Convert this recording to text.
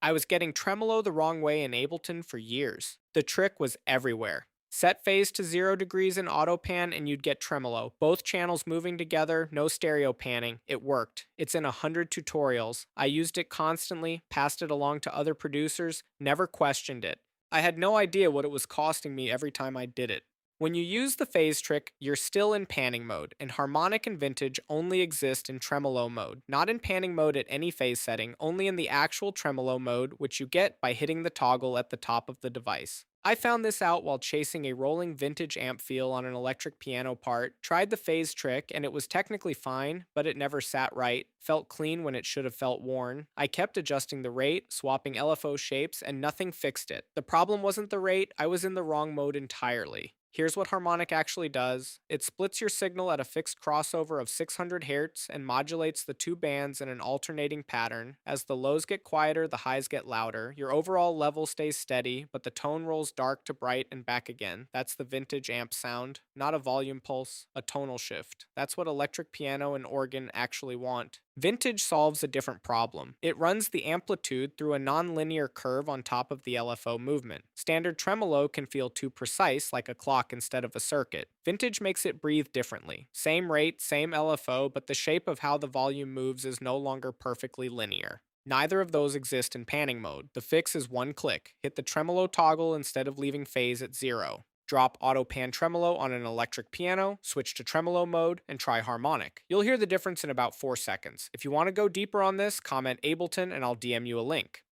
I was getting tremolo the wrong way in Ableton for years. The trick was everywhere. Set phase to 0 degrees in auto pan and you'd get tremolo. Both channels moving together, no stereo panning. It worked. It's in 100 tutorials. I used it constantly, passed it along to other producers, never questioned it. I had no idea what it was costing me every time I did it. When you use the phase trick, you're still in panning mode, and harmonic and vintage only exist in tremolo mode, not in panning mode at any phase setting, only in the actual tremolo mode, which you get by hitting the toggle at the top of the device. I found this out while chasing a rolling vintage amp feel on an electric piano part, tried the phase trick, and it was technically fine, but it never sat right, felt clean when it should have felt worn. I kept adjusting the rate, swapping LFO shapes, and nothing fixed it. The problem wasn't the rate, I was in the wrong mode entirely. Here's what harmonic actually does. It splits your signal at a fixed crossover of 600 Hz and modulates the two bands in an alternating pattern. As the lows get quieter, the highs get louder. Your overall level stays steady, but the tone rolls dark to bright and back again. That's the vintage amp sound, not a volume pulse, a tonal shift. That's what electric piano and organ actually want. Vintage solves a different problem. It runs the amplitude through a nonlinear curve on top of the LFO movement. Standard tremolo can feel too precise, like a clock instead of a circuit. Vintage makes it breathe differently. Same rate, same LFO, but the shape of how the volume moves is no longer perfectly linear. Neither of those exist in panning mode. The fix is one click. Hit the tremolo toggle instead of leaving phase at 0. Drop auto pan tremolo on an electric piano, switch to tremolo mode, and try harmonic. You'll hear the difference in about 4 seconds. If you want to go deeper on this, comment Ableton and I'll DM you a link.